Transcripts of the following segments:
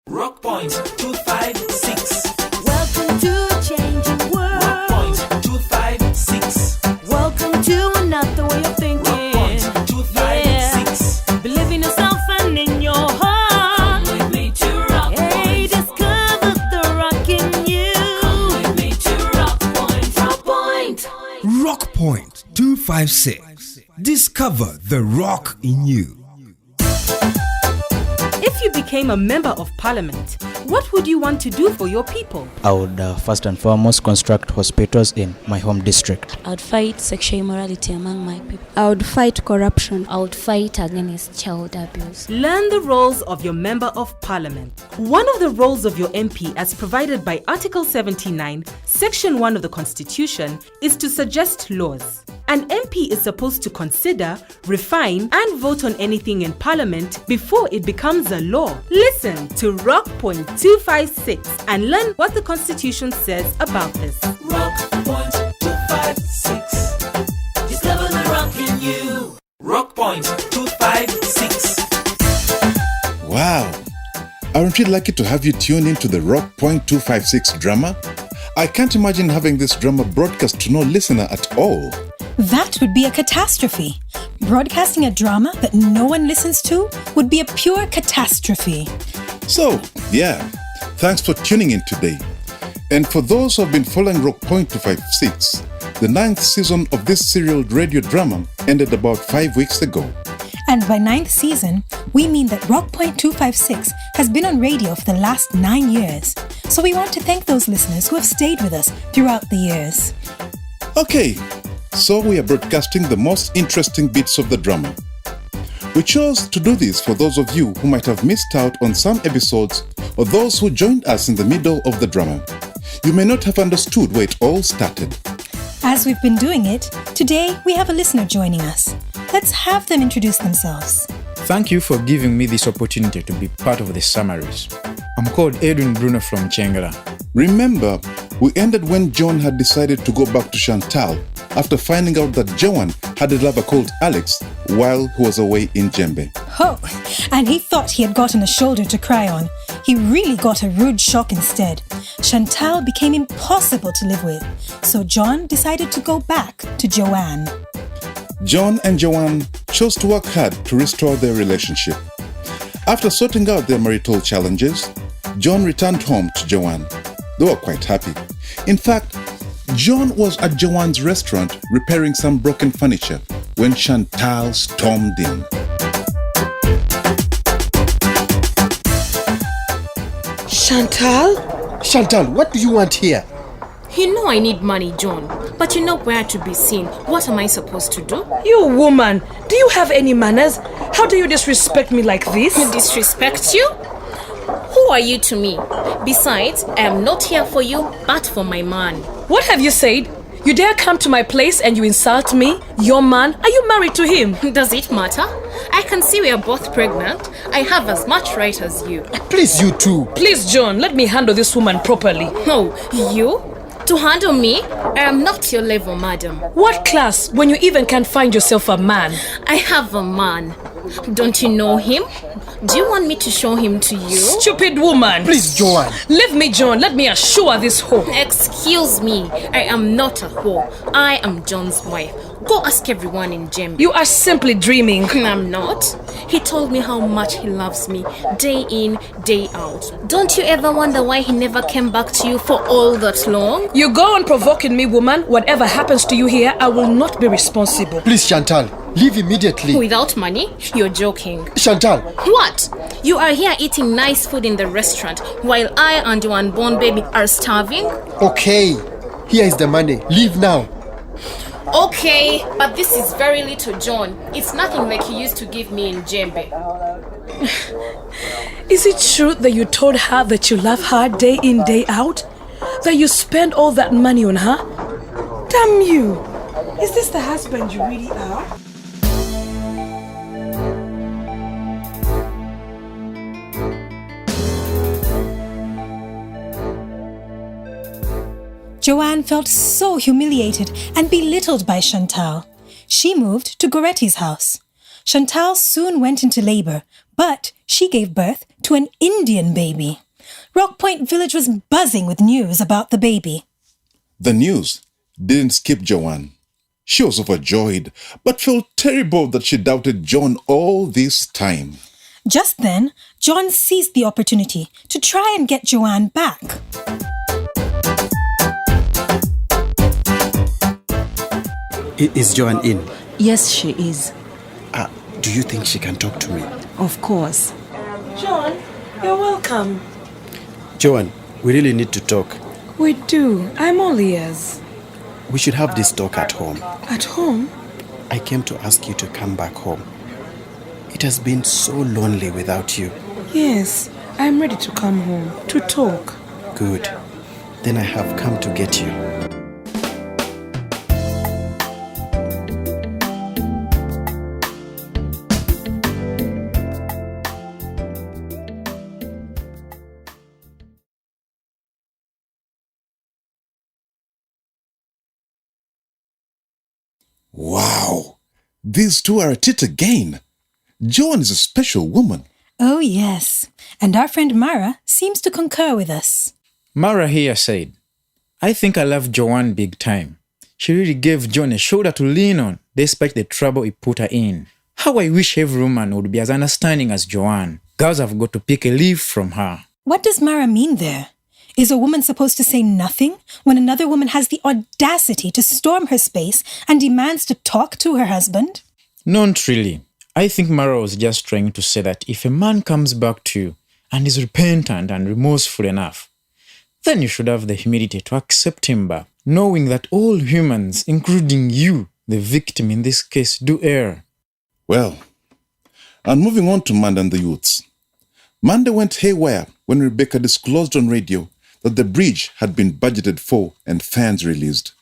Rock Point 256. Welcome to a changing world. Rock Point 256. Welcome to another way of thinking. Rock Point 256. Yeah. Believe in yourself and in your heart. Come with me to Rock Hey, Point. discover the rock in you. Come with me to Rock Point. Rock Point. Rock Point 256. Discover the rock in you. If you became a member of parliament, what would you want to do for your people? I would first and foremost construct hospitals in my home district. I would fight sexual immorality among my people. I would fight corruption. I would fight against child abuse. Learn the roles of your member of parliament. One of the roles of your MP, as provided by Article 79, Section 1 of the Constitution, is to suggest laws. An MP is supposed to consider, refine, and vote on anything in Parliament before it becomes a law. Listen to Rock Point 256 and learn what the Constitution says about this. Rock Point 256. Discover the rock in you. Rock Point 256. Wow! Aren't we lucky to have you tune into the Rock Point 256 drama? I can't imagine having this drama broadcast to no listener at all. That would be a catastrophe. Broadcasting a drama that no one listens to would be a pure catastrophe. So, yeah, thanks for tuning in today. And for those who have been following Rock Point 256, the 9th season of this serial radio drama ended about 5 weeks ago. And by 9th season, we mean that Rock Point 256 has been on radio for the last 9 years. So we want to thank those listeners who have stayed with us throughout the years. Okay, so we are broadcasting the most interesting bits of the drama. We chose to do this for those of you who might have missed out on some episodes or those who joined us in the middle of the drama. You may not have understood where it all started. As we've been doing it, today we have a listener joining us. Let's have them introduce themselves. Thank you for giving me this opportunity to be part of the summaries. I'm called Edwin Bruno from Chengala. Remember, we ended when Joane had decided to go back to Chantal after finding out that Joane had a lover called Alex while he was away in Djembe. Oh, and he thought he had gotten a shoulder to cry on. He really got a rude shock instead. Chantal became impossible to live with, so John decided to go back to Joane. John and Joane chose to work hard to restore their relationship. After sorting out their marital challenges, John returned home to Joane. They were quite happy. In fact, John was at Joane's restaurant repairing some broken furniture when Chantal stormed in. Chantal? Chantal, what do you want here? You know I need money, John, but you know where to be seen. What am I supposed to do? You woman, do you have any manners? How do you disrespect me like this? Disrespect you? Who are you to me? Besides, I am not here for you, but for my man. What have you said? You dare come to my place and you insult me? Your man? Are you married to him? Does it matter? I can see we are both pregnant. I have as much right as you. Please, you too. Please, John, let me handle this woman properly. Oh, you? To handle me? I am not your level, madam. What class when you even can't find yourself a man? I have a man. Don't you know him? Do you want me to show him to you? Stupid woman! Please, Joane. Leave me, John. Let me assure this whore. Excuse me. I am not a whore. I am John's wife. Go ask everyone in Djembe. You are simply dreaming. I'm not. He told me how much he loves me, day in, day out. Don't you ever wonder why he never came back to you for all that long? You go on provoking me, woman. Whatever happens to you here, I will not be responsible. Please, Chantal, leave immediately. Without money? You're joking. Chantal. What? You are here eating nice food in the restaurant while I and your unborn baby are starving? Okay, here is the money. Leave now. Okay, but this is very little, John. It's nothing like you used to give me in Djembe. Is it true that you told her that you love her day in, day out? That you spend all that money on her? Damn you! Is this the husband you really are? Joane felt so humiliated and belittled by Chantal. She moved to Goretti's house. Chantal soon went into labor, But she gave birth to an Indian baby. Rock Point Village was buzzing with news about the baby. The news didn't skip Joane. She was overjoyed, but felt terrible that she doubted John all this time. Just then, John seized the opportunity to try and get Joane back. Is Joane in? Yes, she is. Do you think she can talk to me? Of course. John, you're welcome. Joane, we really need to talk. We do. I'm all ears. We should have this talk at home. At home? I came to ask you to come back home. It has been so lonely without you. Yes, I'm ready to come home to talk. Good. Then I have come to get you. Wow! These two are at it again. Joane is a special woman. Oh, yes. And our friend Mara seems to concur with us. Mara here said, I think I love Joane big time. She really gave John a shoulder to lean on, despite the trouble it put her in. How I wish every woman would be as understanding as Joane. Girls have got to pick a leaf from her. What does Mara mean there? Is a woman supposed to say nothing when another woman has the audacity to storm her space and demands to talk to her husband? Not really. I think Mara was just trying to say that if a man comes back to you and is repentant and remorseful enough, then you should have the humility to accept him back, knowing that all humans, including you, the victim in this case, do err. Well, and moving on to Manda and the youths. Manda went haywire when Rebecca disclosed on radio that the bridge had been budgeted for and fans released.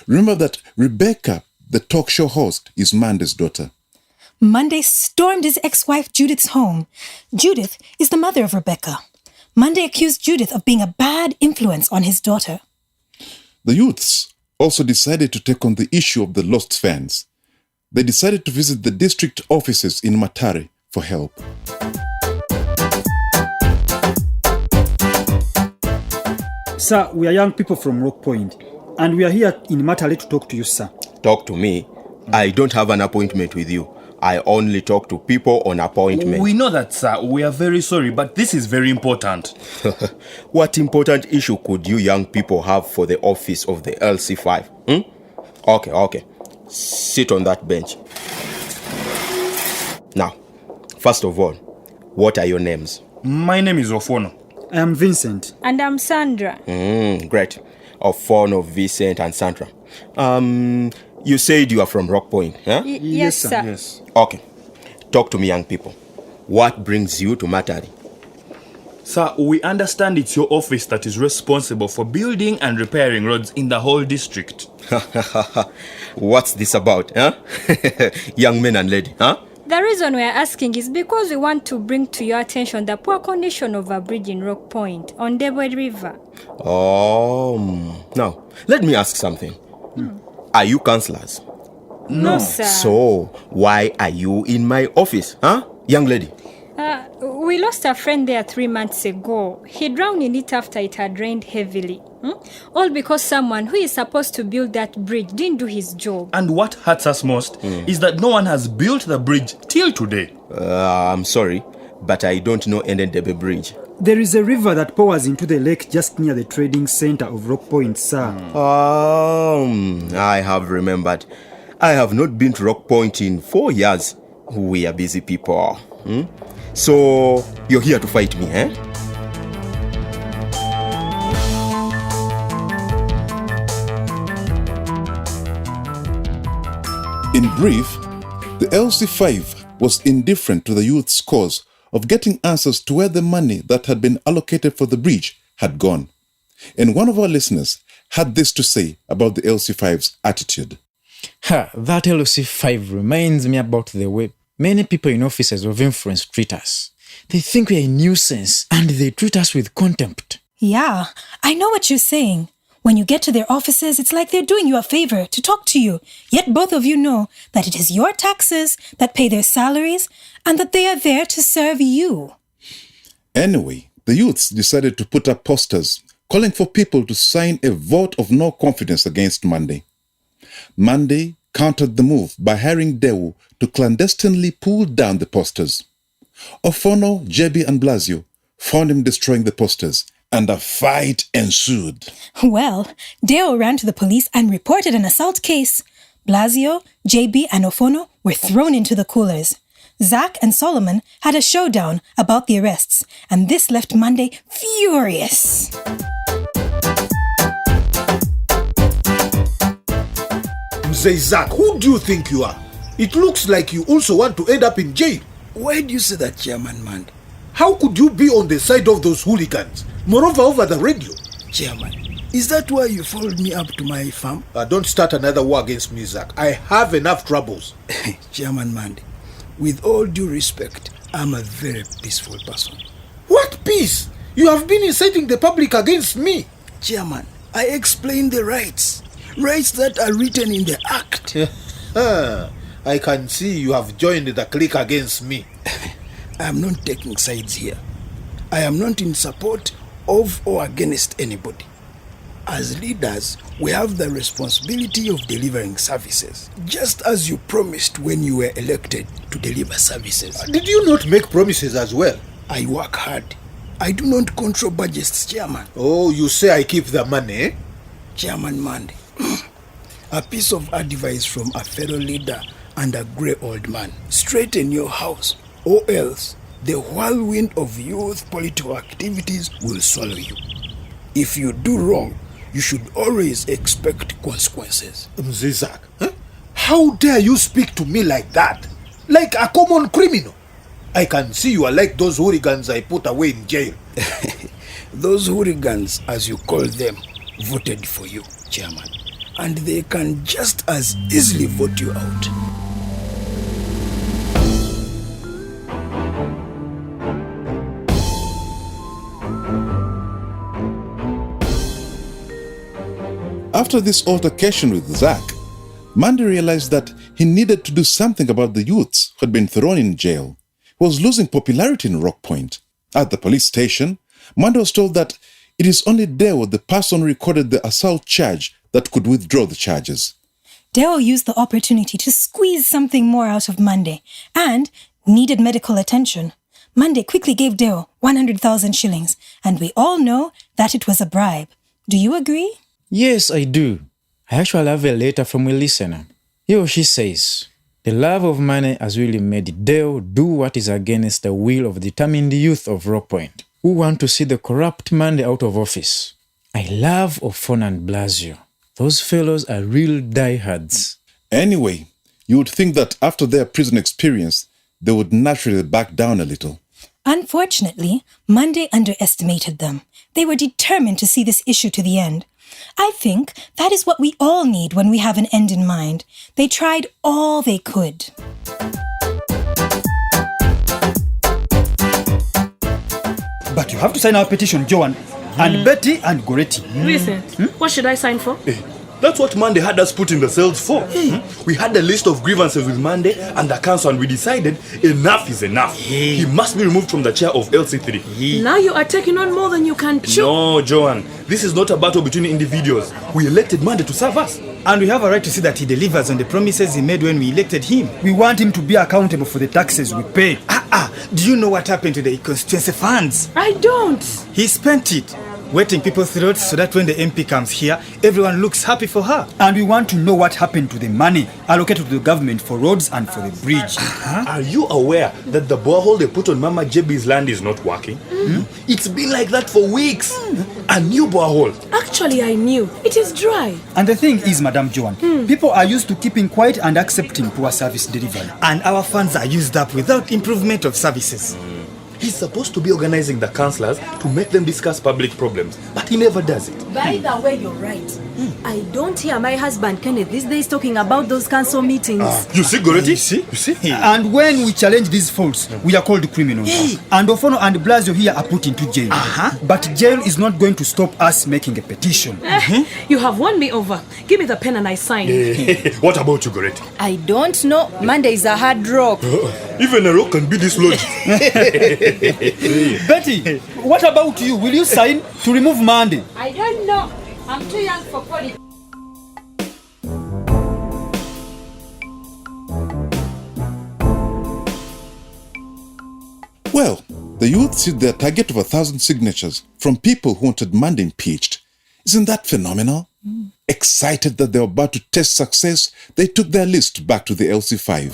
Remember that Rebecca, the talk show host, is Manda's daughter. Monday stormed his ex-wife Judith's home. Judith is the mother of Rebecca. Monday accused Judith of being a bad influence on his daughter. The youths also decided to take on the issue of the lost fans. They decided to visit the district offices in Matare for help. Sir, we are young people from Rock Point, and we are here in Matare to talk to you, sir. Talk to me? I don't have an appointment with you. I only talk to people on appointment. We know that, sir. We are very sorry, but this is very important. What important issue could you young people have for the office of the LC5? Okay. Sit on that bench. Now, first of all, what are your names? My name is Ofono. I am Vincent. And I'm Sandra. Great. Ofono, Vincent, and Sandra. You said you are from Rock Point, huh? Yes, sir. Yes. Okay. Talk to me, young people. What brings you to Matare? Sir, we understand it's your office that is responsible for building and repairing roads in the whole district. What's this about, huh? Young men and lady, huh? The reason we are asking is because we want to bring to your attention the poor condition of a bridge in Rock Point on Damalie River. Now, let me ask something. Are you counselors? No, sir. So, why are you in my office, huh, young lady? We lost a friend there 3 months ago. He drowned in it after it had rained heavily. All because someone who is supposed to build that bridge didn't do his job. And what hurts us most is that no one has built the bridge till today. I'm sorry, but I don't know Ndebe Bridge. There is a river that pours into the lake just near the trading center of Rock Point, sir. I have remembered. I have not been to Rock Point in 4 years. We are busy people. So, you're here to fight me, eh? In brief, the LC5 was indifferent to the youth's cause of getting answers to where the money that had been allocated for the bridge had gone. And one of our listeners had this to say about the LC5's attitude. That LC5 reminds me about the way many people in offices of influence treat us. They think we are a nuisance and they treat us with contempt. Yeah, I know what you're saying. When you get to their offices, it's like they're doing you a favor to talk to you. Yet both of you know that it is your taxes that pay their salaries and that they are there to serve you. Anyway, the youths decided to put up posters calling for people to sign a vote of no confidence against Monday. Monday countered the move by hiring Dewo to clandestinely pull down the posters. Ofono, JB and Blasio found him destroying the posters, and a fight ensued. Well, Deo ran to the police and reported an assault case. Blasio, JB and Ofono were thrown into the coolers. Zach and Solomon had a showdown about the arrests, and this left Monday furious. Mzee Zach, who do you think you are? It looks like you also want to end up in jail. Why do you say that, Chairman Mande? How could you be on the side of those hooligans? Moreover, over the radio. Chairman, is that why you followed me up to my farm? Don't start another war against me, Zach. I have enough troubles. Chairman Mande, with all due respect, I'm a very peaceful person. What peace? You have been inciting the public against me. Chairman, I explained the rights. Rights that are written in the Act. I can see you have joined the clique against me. I am not taking sides here. I am not in support of or against anybody. As leaders, we have the responsibility of delivering services, just as you promised when you were elected to deliver services. Did you not make promises as well? I work hard. I do not control budgets, Chairman. Oh, you say I keep the money? Chairman Mande, a piece of advice from a fellow leader and a grey old man. Straighten your house, or else the whirlwind of youth political activities will swallow you. If you do wrong, you should always expect consequences. Mzizak, how dare you speak to me like that? Like a common criminal? I can see you are like those hooligans I put away in jail. Those hooligans, as you call them, voted for you, Chairman. And they can just as easily vote you out. After this altercation with Zach, Mande realized that he needed to do something about the youths who had been thrown in jail. He was losing popularity in Rock Point. At the police station, Mande was told that it is only Deo, the person who recorded the assault charge, that could withdraw the charges. Deo used the opportunity to squeeze something more out of Mande and needed medical attention. Mande quickly gave Deo 100,000 shillings, and we all know that it was a bribe. Do you agree? Yes, I do. I actually have a letter from a listener. Here she says, the love of money has really made Deo do what is against the will of determined youth of Rock Point, who want to see the corrupt Mande out of office. I love Ofono and Blasio. Those fellows are real diehards. Anyway, you would think that after their prison experience, they would naturally back down a little. Unfortunately, Mande underestimated them. They were determined to see this issue to the end. I think that is what we all need when we have an end in mind. They tried all they could. But you have to sign our petition, Joane, and Betty and Goretti. Listen, what should I sign for? That's what Mande had us put in the cells for. We had a list of grievances with Mande and the council, and we decided enough is enough. He must be removed from the chair of LC3. Now you are taking on more than you can chew. No, Joane. This is not a battle between individuals. We elected Mande to serve us. And we have a right to see that he delivers on the promises he made when we elected him. We want him to be accountable for the taxes we pay. Do you know what happened to the constituency funds? I don't. He spent it wetting people's throats so that when the MP comes here, everyone looks happy for her. And we want to know what happened to the money allocated to the government for roads and for the bridge. Are you aware that the borehole they put on Mama JB's land is not working? It's been like that for weeks. A new borehole. Actually, I knew. It is dry. And the thing is, Madam Joane, people are used to keeping quiet and accepting poor service delivery. And our funds are used up without improvement of services. He's supposed to be organizing the councillors to make them discuss public problems, but he never does it. By the way, you're right. I don't hear my husband Kenneth these days talking about those council meetings. You see, Goretti? You see? And when we challenge these faults, we are called criminals. And Ofono and Blasio here are put into jail. But jail is not going to stop us making a petition. You have won me over. Give me the pen and I sign. What about you, Goretti? I don't know. Monday is a hard rock. Even a rock can be this logic. Betty, what about you? Will you sign to remove Monday? I don't know. I'm too young for politics. Well, the youths hit their target of 1,000 signatures from people who wanted Monday impeached. Isn't that phenomenal? Excited that they were about to test success, they took their list back to the LC5.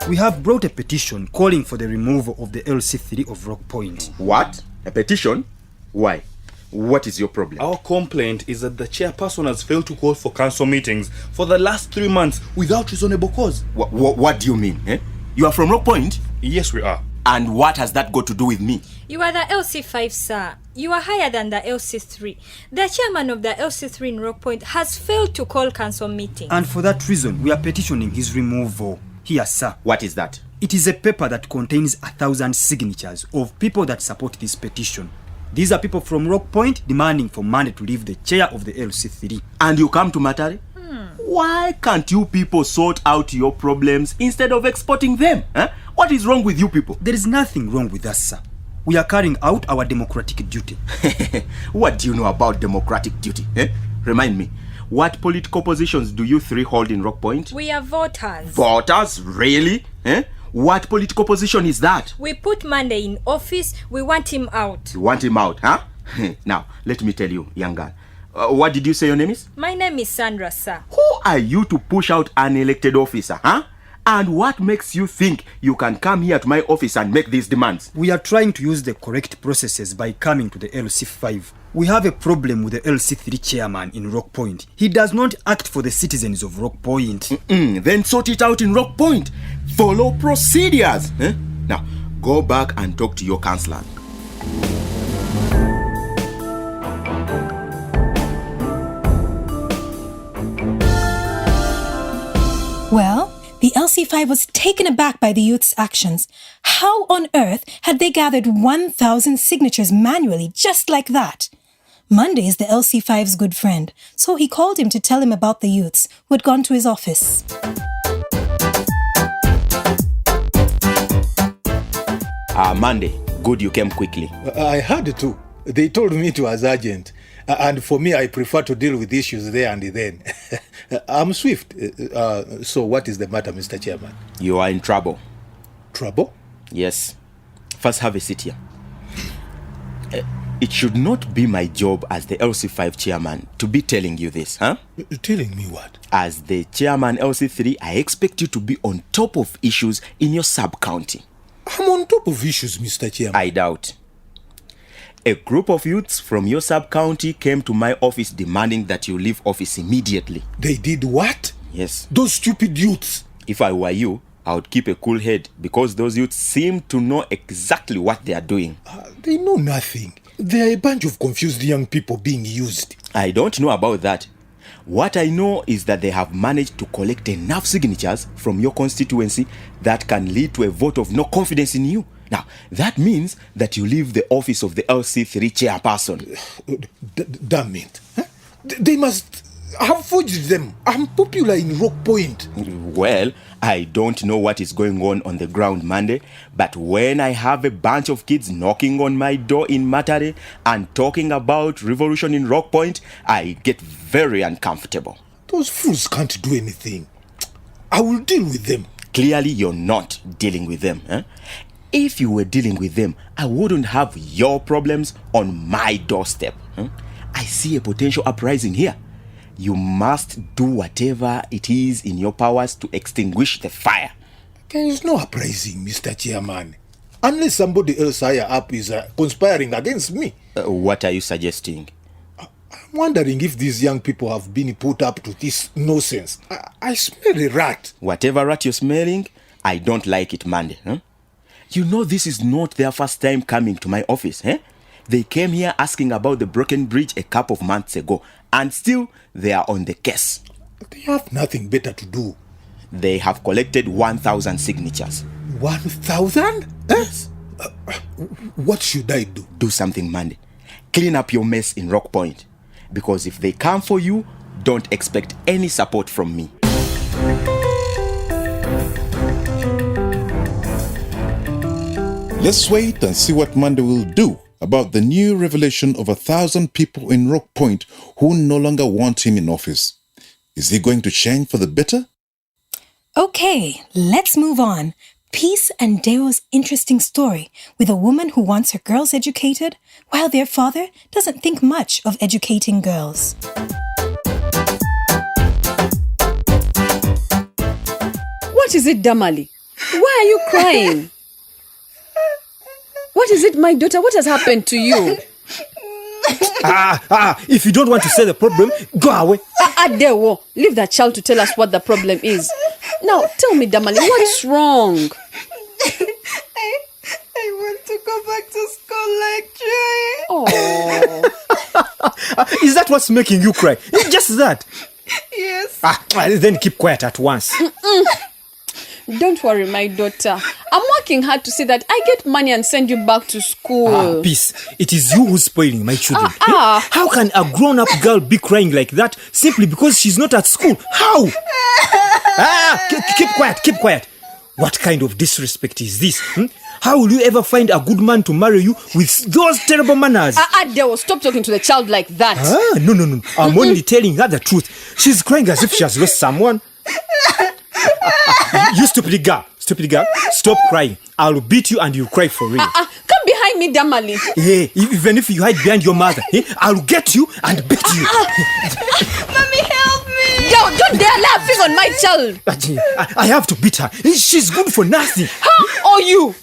We have brought a petition calling for the removal of the LC3 of Rock Point. What? A petition? Why? What is your problem? Our complaint is that the chairperson has failed to call for council meetings for the last 3 months without reasonable cause. What do you mean? You are from Rock Point? Yes, we are. And what has that got to do with me? You are the LC5, sir. You are higher than the LC3. The chairman of the LC3 in Rock Point has failed to call council meetings. And for that reason, we are petitioning his removal. Here, sir. What is that? It is a paper that contains 1,000 signatures of people that support this petition. These are people from Rock Point demanding for Monday to leave the chair of the LC3. And you come to Matare? Why can't you people sort out your problems instead of exporting them? What is wrong with you people? There is nothing wrong with us, sir. We are carrying out our democratic duty. What do you know about democratic duty? Remind me. What political positions do you three hold in Rock Point? We are voters. Voters? Really? What political position is that? We put Monday in office. We want him out. You want him out, huh? Now, let me tell you, young girl. What did you say your name is? My name is Sandra, sir. Who are you to push out an elected officer, huh? And what makes you think you can come here to my office and make these demands? We are trying to use the correct processes by coming to the LC5. We have a problem with the LC3 chairman in Rock Point. He does not act for the citizens of Rock Point. Then sort it out in Rock Point. Follow procedures. Now, go back and talk to your councillor. Well, the LC5 was taken aback by the youth's actions. How on earth had they gathered 1,000 signatures manually just like that? Monday is the LC5's good friend, so he called him to tell him about the youths who had gone to his office. Monday, good you came quickly. I had to. They told me it was urgent. And for me, I prefer to deal with issues there and then. I'm swift. So what is the matter, Mr. Chairman? You are in trouble. Trouble? Yes. First, have a seat here. It should not be my job as the LC5 chairman to be telling you this, huh? Telling me what? As the chairman LC3, I expect you to be on top of issues in your sub-county. I'm on top of issues, Mr. Chairman. I doubt. A group of youths from your sub-county came to my office demanding that you leave office immediately. They did what? Yes. Those stupid youths. If I were you, I would keep a cool head because those youths seem to know exactly what they are doing. They know nothing. They are a bunch of confused young people being used. I don't know about that. What I know is that they have managed to collect enough signatures from your constituency that can lead to a vote of no confidence in you. Now, that means that you leave the office of the LC3 chairperson. Damn it. Huh? They must have forged them. I'm popular in Rock Point. Well, I don't know what is going on the ground, Monday, but when I have a bunch of kids knocking on my door in Matare and talking about revolution in Rock Point, I get very uncomfortable. Those fools can't do anything. I will deal with them. Clearly, you're not dealing with them. If you were dealing with them, I wouldn't have your problems on my doorstep. I see a potential uprising here. You must do whatever it is in your powers to extinguish the fire. There is no uprising, Mr. Chairman. Unless somebody else higher up is conspiring against me. What are you suggesting? I'm wondering if these young people have been put up to this nonsense. I smell a rat. Whatever rat you're smelling, I don't like it, Monday. You know this is not their first time coming to my office. They came here asking about the broken bridge a couple of months ago, and still they are on the case. They have nothing better to do. They have collected 1,000 signatures. 1,000? Yes. What should I do? Do something, Monday. Clean up your mess in Rock Point. Because if they come for you, don't expect any support from me. Let's wait and see what Monday will do about the new revelation of 1,000 people in Rock Point who no longer want him in office. Is he going to change for the better? Okay, let's move on. Peace and Deo's interesting story with a woman who wants her girls educated while their father doesn't think much of educating girls. What is it, Damalie? Why are you crying? What is it, my daughter? What has happened to you? If you don't want to say the problem, go away. Deo, leave that child to tell us what the problem is. Now, tell me, Damalie, what's wrong? I want to go back to school like Joy. Is that what's making you cry? Just that? Yes. Then keep quiet at once. Don't worry, my daughter. I'm working hard to see that I get money and send you back to school. Peace. It is you who's spoiling my children. How can a grown-up girl be crying like that simply because she's not at school? How? Keep quiet. What kind of disrespect is this? How will you ever find a good man to marry you with those terrible manners? Deo, stop talking to the child like that. No. I'm only telling her the truth. She's crying as if she has lost someone. You stupid girl, stop crying. I'll beat you and you'll cry for real. Come behind me, Damalie. Hey, even if you hide behind your mother, I'll get you and beat you. Mommy, help me. Don't dare laughing on my child. I have to beat her. She's good for nothing. Or you?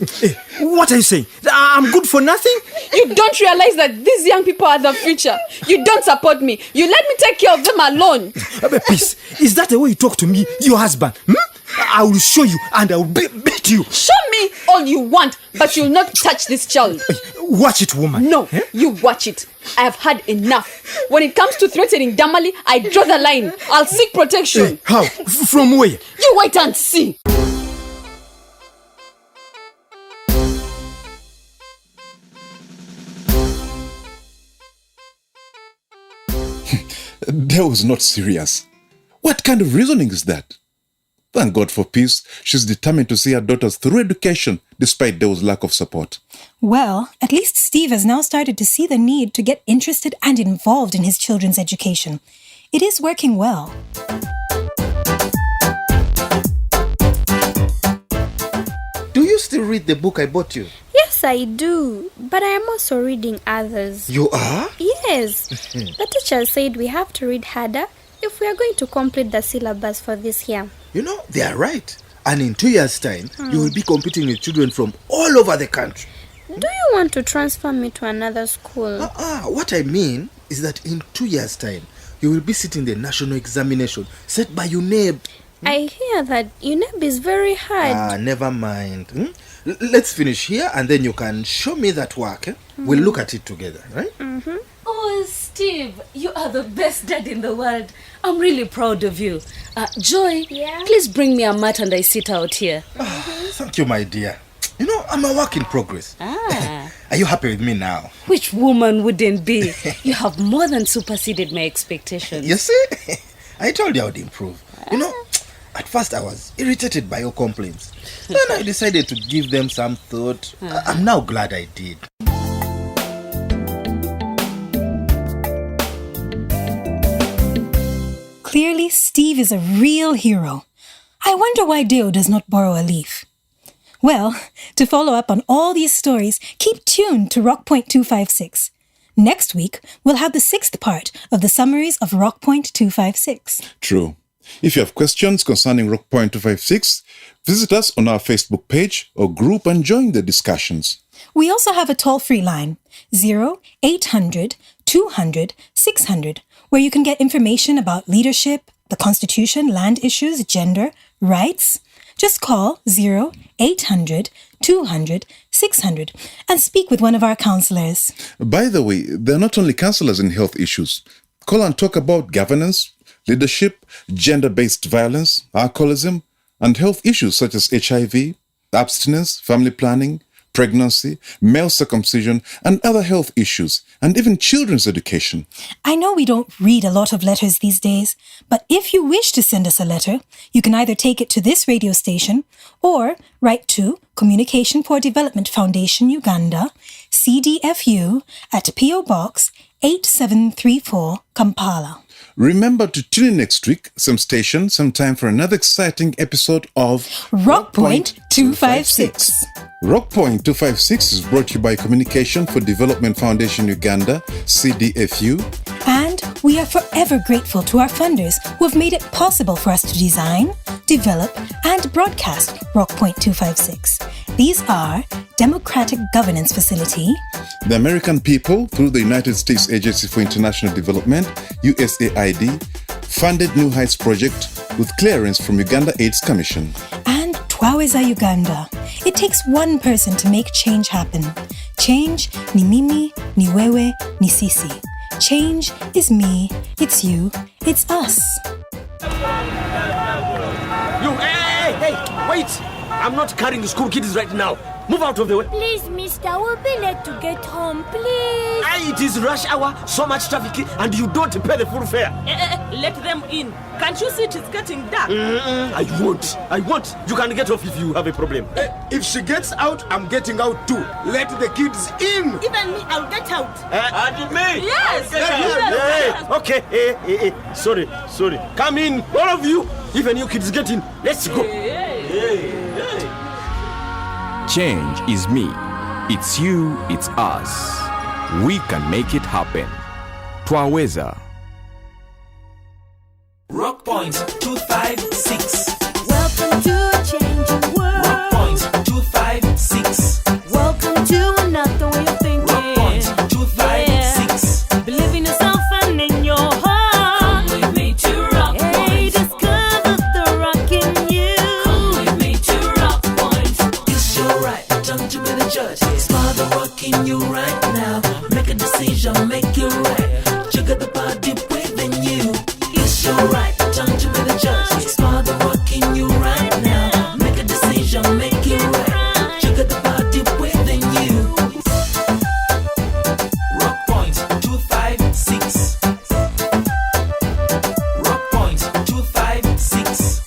What are you saying? I'm good for nothing? You don't realize that these young people are the future. You don't support me. You let me take care of them alone. Peace, is that the way you talk to me, your husband? I will show you and I will beat you. Show me all you want, but you'll not touch this child. Watch it, woman. No, you watch it. I have had enough. When it comes to threatening Damalie, I draw the line. I'll seek protection. How? From where? You wait and see. That was not serious. What kind of reasoning is that? Thank God for Peace. She's determined to see her daughters through education despite Deo's lack of support. Well, at least Steve has now started to see the need to get interested and involved in his children's education. It is working well. Do you still read the book I bought you? Yes, I do. But I am also reading others. You are? Yes. The teacher said we have to read harder if we are going to complete the syllabus for this year. You know, they are right. And in 2 years' time, you will be competing with children from all over the country. Do you want to transfer me to another school? What I mean is that in 2 years' time, you will be sitting the national examination set by UNEB. I hear that UNEB is very hard. Never mind. Let's finish here and then you can show me that work. We'll look at it together, right? Oh, Steve, you are the best dad in the world. I'm really proud of you. Joy, please bring me a mat and I sit out here. Thank you, my dear. You know, I'm a work in progress. Are you happy with me now? Which woman wouldn't be? You have more than superseded my expectations. You see? I told you I would improve. You know, at first I was irritated by your complaints. Then I decided to give them some thought. I'm now glad I did. Clearly, Steve is a real hero. I wonder why Deo does not borrow a leaf. Well, to follow up on all these stories, keep tuned to Rock Point 256. Next week, we'll have the 6th part of the summaries of Rock Point 256. True. If you have questions concerning Rock Point 256, visit us on our Facebook page or group and join the discussions. We also have a toll-free line, 0800 200 600, where you can get information about leadership, the Constitution, land issues, gender, rights. Just call 0800 200 600 and speak with one of our counselors. By the way, they're not only counselors in health issues. Call and talk about governance, leadership, gender-based violence, alcoholism, and health issues such as HIV, abstinence, family planning, pregnancy, male circumcision, and other health issues, and even children's education. I know we don't read a lot of letters these days, but if you wish to send us a letter, you can either take it to this radio station or write to Communication for Development Foundation, Uganda, CDFU, at PO Box 8734, Kampala. Remember to tune in next week, same station, same time for another exciting episode of Rock Point 256. Rock Point 256 is brought to you by Communication for Development Foundation Uganda, CDFU. And we are forever grateful to our funders who have made it possible for us to design, develop, and broadcast Rock Point 256. These are Democratic Governance Facility, The American people, through the United States Agency for International Development, USAID, funded New Heights Project with clearance from Uganda AIDS Commission. and Twaweza Uganda. It takes one person to make change happen. Change ni mimi, ni wewe, ni sisi. Change is me, it's you, it's us. You, hey, wait! I'm not carrying the school kids right now. Move out of the way. Please, mister, we'll be late to get home, please. It is rush hour, so much traffic, and you don't pay the full fare. Let them in. Can't you see it is getting dark? I won't. You can get off if you have a problem. If she gets out, I'm getting out too. Let the kids in. Even me, I'll get out. And me? Yes. Hey, okay. Hey. Sorry. Come in, all of you. Even you kids get in. Let's go. Change is me. It's you, it's us. We can make it happen. Twaweza. Rock Point 256. Welcome to a changing world. Rock Point 256. Welcome to another way of thinking. Rock Point 256. Believe in yourself and in your heart. Come with me to Rock Hey, Point. discover the rock in you. Come with me to Rock Point. It's your right time to be the judge. Smile the rock in you right now. Make a decision, make it right. You got the body within you. It's your right time to be the judge. Smile the rock in you right now. Make a decision, make it right. You got the body within you. Rock Point 256. Rock Point 256.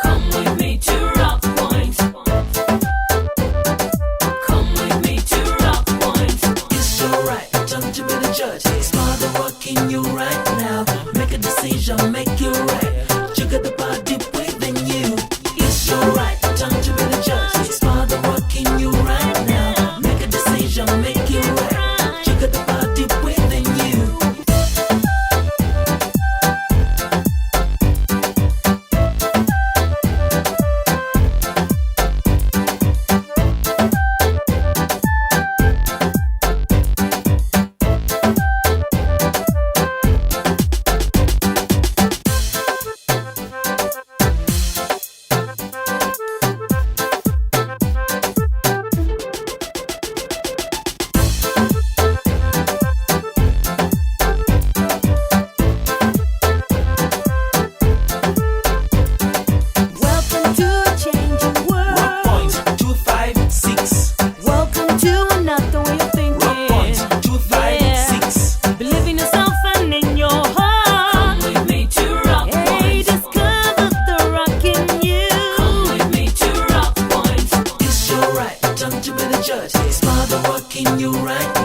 Come with me to Rock Point. Come with me to Rock Point. It's your right time to be the judge. Smile the rock in you right now. Make a decision, make it right. You got the body within you. It's your right time to be the judge. Smile the rock in you right now. Make a decision, make it right. You got the body within you. Welcome to a changing world. Rock Point 256. Welcome to another way of thinking. Rock Point 256. Believe in yourself and in your heart. Come with me to Rock Hey, Point. discover the rock in you. Come with me to Rock Point. It's your right time to be the judge. Smile the rock in you right